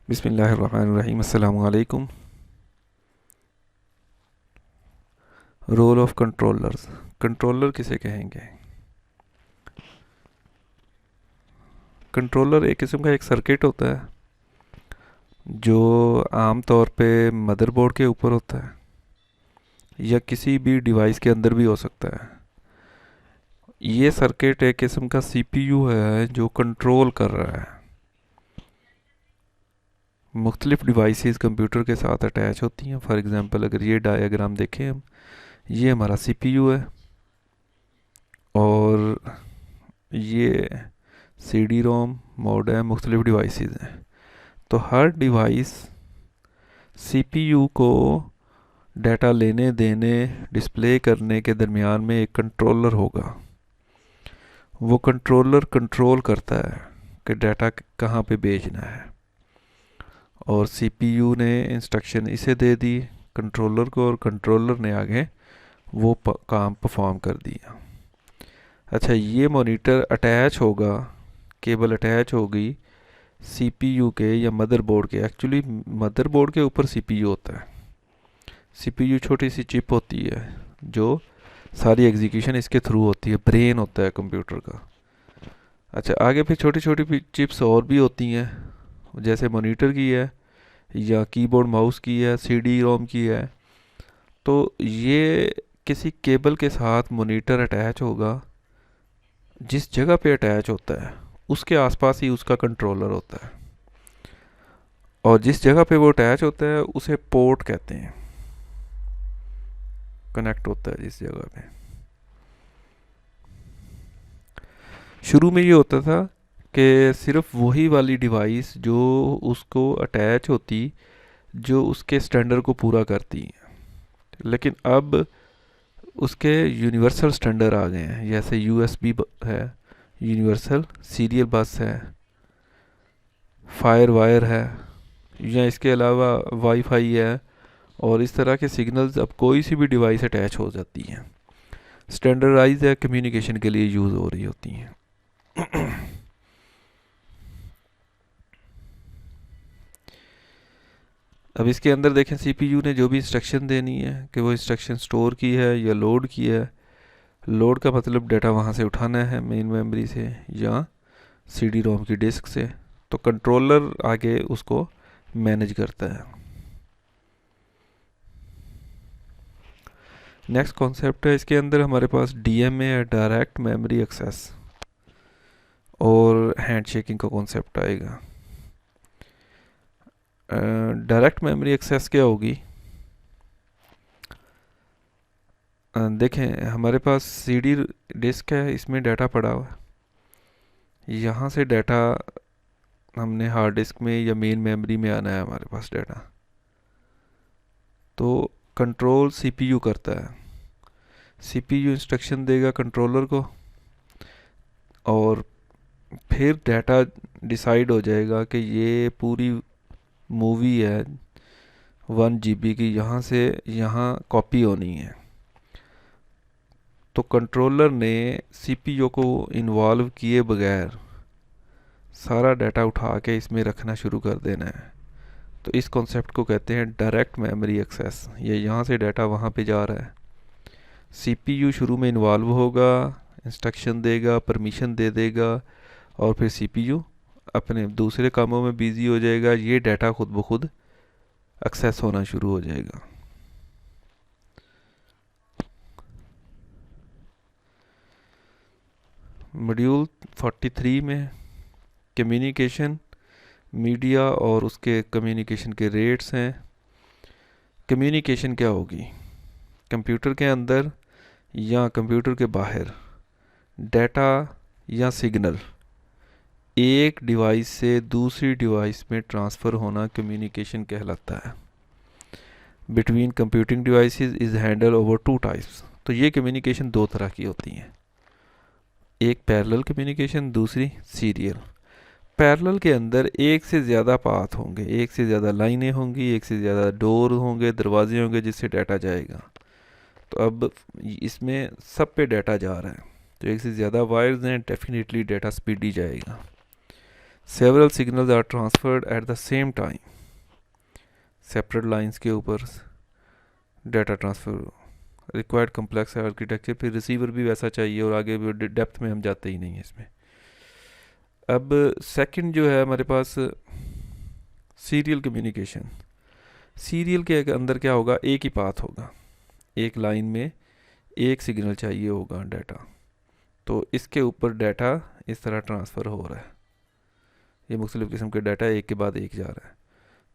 बिस्मिल्लाहिर्रहमानिर्रहीम। अस्सलामु अलैकुम। Role of controllers. कंट्रोलर किसे कहेंगे? कंट्रोलर एक किस्म का एक सर्किट होता है जो आम तौर पे मदरबोर्ड के ऊपर होता है या किसी भी डिवाइस के अंदर भी हो सकता है। ये सर्किट एक किस्म का सीपीयू है जो कंट्रोल कर रहा है। मुख्तलिफ डिवाइसेस कंप्यूटर के साथ अटैच होती हैं। फॉर एग्ज़ाम्पल अगर ये डायग्राम देखें हम, ये हमारा सीपीयू है और ये सी डी रोम मॉडेम मुख्तलिफ डिवाइसेस हैं। तो हर डिवाइस सीपीयू को डाटा लेने देने डिस्प्ले करने के दरमियान में एक कंट्रोलर होगा। वो कंट्रोलर कंट्रोल करता है कि डाटा कहाँ पे भेजना है और सीपीयू ने इंस्ट्रक्शन इसे दे दी कंट्रोलर को और कंट्रोलर ने आगे वो काम परफॉर्म कर दिया। अच्छा, ये मॉनिटर अटैच होगा, केबल अटैच होगी सीपीयू के या मदरबोर्ड के। एक्चुअली मदरबोर्ड के ऊपर सीपीयू होता है। सीपीयू छोटी सी चिप होती है जो सारी एग्जीक्यूशन इसके थ्रू होती है, ब्रेन होता है कंप्यूटर का। अच्छा, आगे फिर छोटी छोटी चिप्स और भी होती हैं, जैसे मॉनिटर की है या कीबोर्ड माउस की है, सीडी रोम की है। तो ये किसी केबल के साथ मॉनिटर अटैच होगा, जिस जगह पे अटैच होता है उसके आसपास ही उसका कंट्रोलर होता है और जिस जगह पे वो अटैच होता है उसे पोर्ट कहते हैं। कनेक्ट होता है जिस जगह पे। शुरू में ये होता था कि सिर्फ वही वाली डिवाइस जो उसको अटैच होती जो उसके स्टैंडर्ड को पूरा करती है, लेकिन अब उसके यूनिवर्सल स्टैंडर्ड आ गए हैं। जैसे यूएसबी है, यूनिवर्सल सीरियल बस है, फायर वायर है, या इसके अलावा वाईफाई है। और इस तरह के सिग्नल्स अब कोई सी भी डिवाइस अटैच हो जाती हैं, स्टैंडर्डाइज है, कम्युनिकेशन के लिए यूज़ हो रही होती हैं। अब इसके अंदर देखें, सीपीयू ने जो भी इंस्ट्रक्शन देनी है कि वो इंस्ट्रक्शन स्टोर की है या लोड की है। लोड का मतलब डाटा वहाँ से उठाना है मेन मेमोरी से या सीडी रोम की डिस्क से। तो कंट्रोलर आगे उसको मैनेज करता है। नेक्स्ट कॉन्सेप्ट है, इसके अंदर हमारे पास डीएमए है, डायरेक्ट मेमोरी एक्सेस, और हैंड शेकिंग का कॉन्सेप्ट आएगा। डायरेक्ट मेमोरी एक्सेस क्या होगी? देखें, हमारे पास सीडी डिस्क है, इसमें डाटा पड़ा हुआ है। यहाँ से डाटा हमने हार्ड डिस्क में या मेन मेमोरी में आना है हमारे पास डाटा। तो कंट्रोल सीपीयू करता है। सीपीयू इंस्ट्रक्शन देगा कंट्रोलर को और फिर डाटा डिसाइड हो जाएगा कि ये पूरी मूवी है 1 GB की, यहाँ से यहाँ कॉपी होनी है। तो कंट्रोलर ने सीपीयू को इन्वॉल्व किए बगैर सारा डाटा उठा के इसमें रखना शुरू कर देना है। तो इस कॉन्सेप्ट को कहते हैं डायरेक्ट मेमोरी एक्सेस। ये यहाँ से डाटा वहाँ पे जा रहा है। सीपीयू शुरू में इन्वॉल्व होगा, इंस्ट्रक्शन देगा, परमिशन दे देगा और फिर सीपीयू अपने दूसरे कामों में बिजी हो जाएगा। ये डाटा खुद ब खुद एक्सेस होना शुरू हो जाएगा। मॉड्यूल 43 में कम्युनिकेशन, मीडिया और उसके कम्युनिकेशन के रेट्स हैं। कम्युनिकेशन क्या होगी? कंप्यूटर के अंदर या कंप्यूटर के बाहर डाटा या सिग्नल एक डिवाइस से दूसरी डिवाइस में ट्रांसफ़र होना कम्युनिकेशन कहलाता है। Between computing devices is handle over 2 types. तो ये कम्युनिकेशन 2 तरह की होती हैं, एक पैरेलल कम्युनिकेशन, दूसरी सीरियल। पैरेलल के अंदर एक से ज़्यादा पाथ होंगे, एक से ज़्यादा लाइनें होंगी, एक से ज़्यादा डोर होंगे, दरवाजे होंगे जिससे डाटा जाएगा। तो अब इसमें सब पे डाटा जा रहा है, तो एक से ज़्यादा वायर्स हैं, डेफिनेटली डाटा स्पीडी जाएगा। Several signals are transferred at the same time, separate lines के ऊपर data transfer, required complex architecture, फिर रिसीवर भी वैसा चाहिए और आगे भी डेप्थ में हम जाते ही नहीं हैं इसमें। अब सेकंड जो है हमारे पास सीरियल कम्युनिकेशन। सीरियल के अंदर क्या होगा, एक ही पाथ होगा, एक लाइन में एक सिग्नल चाहिए होगा डाटा, तो इसके ऊपर डाटा इस तरह ट्रांसफ़र हो रहा है, ये मुख्तलिफ़ किस्म के डाटा एक के बाद एक जा रहा है।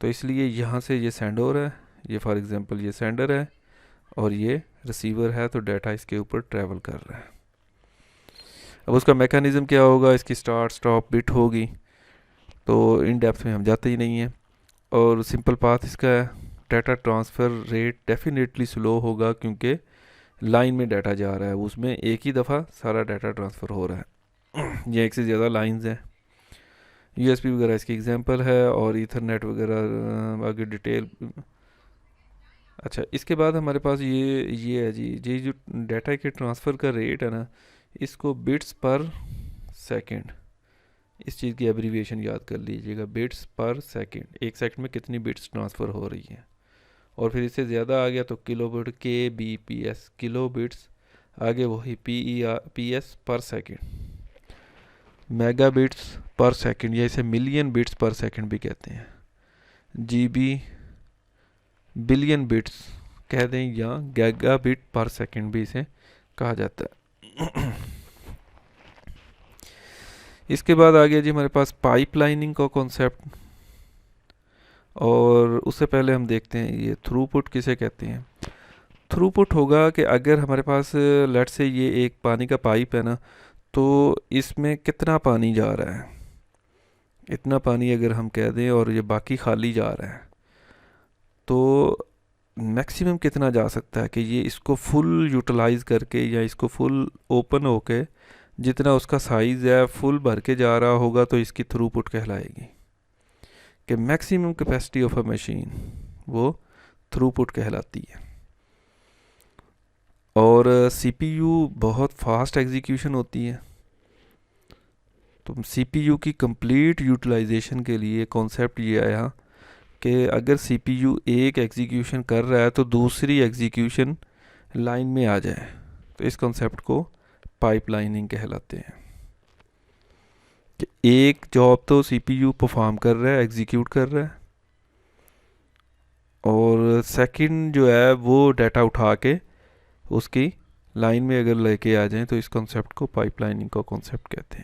तो इसलिए यहाँ से ये सेंड हो रहा है, ये फॉर एग्जांपल ये सेंडर है और ये रिसीवर है, तो डाटा इसके ऊपर ट्रैवल कर रहा है। अब उसका मैकेनिज़्म क्या होगा, इसकी स्टार्ट स्टॉप बिट होगी, तो इन डेप्थ में हम जाते ही नहीं हैं। और सिंपल पाथ इसका है, data transfer rate definitely slow होगा क्योंकि लाइन में डाटा जा रहा है, उसमें एक ही दफ़ा सारा डाटा ट्रांसफ़र हो रहा है। ये एक से ज़्यादा लाइंस हैं, यूएसबी वगैरह इसकी एग्जांपल है, और ईथरनेट वगैरह आगे डिटेल। अच्छा, इसके बाद हमारे पास ये है जी, ये जो डाटा के ट्रांसफ़र का रेट है ना, इसको बिट्स पर सेकंड, इस चीज़ की एब्रीविएशन याद कर लीजिएगा, बिट्स पर सेकंड, एक सेकंड में कितनी बिट्स ट्रांसफ़र हो रही हैं। और फिर इससे ज़्यादा आ गया तो kilo bit, K B P S, kilo bits, आगे वही P S per second, mega bits per second, या इसे मिलियन बिट्स पर सेकंड भी कहते हैं, जी बी बिलियन बिट्स कह दें, या गैगा बिट पर सेकंड भी इसे कहा जाता है। इसके बाद आ गया जी हमारे पास पाइपलाइनिंग का कॉन्सेप्ट, और उससे पहले हम देखते हैं ये थ्रूपुट किसे कहते हैं। थ्रूपुट होगा कि अगर हमारे पास लेट से ये एक पानी का पाइप है ना, तो इसमें कितना पानी जा रहा है, इतना पानी अगर हम कह दें और ये बाकी खाली जा रहा है, तो मैक्सिमम कितना जा सकता है कि ये इसको फुल यूटिलाइज करके या इसको फुल ओपन होके जितना उसका साइज़ है फुल भर के जा रहा होगा, तो इसकी थ्रूपुट कहलाएगी, कि maximum capacity of a machine वो थ्रूपुट कहलाती है। और सीपीयू बहुत फास्ट एग्जीक्यूशन होती है, तो सीपीयू की कंप्लीट यूटिलाइजेशन के लिए कॉन्सेप्ट ये आया कि अगर सीपीयू एक एग्जीक्यूशन कर रहा है तो दूसरी एग्जीक्यूशन लाइन में आ जाए, तो इस कॉन्सेप्ट को पाइपलाइनिंग कहलाते हैं, कि एक जॉब तो सीपीयू परफॉर्म कर रहा है, एग्जीक्यूट कर रहा है, और सेकंड जो है वो डाटा उठा के उसकी लाइन में अगर लेके आ जाए, तो इस कॉन्सेप्ट को पाइपलाइनिंग का कॉन्सेप्ट कहते हैं।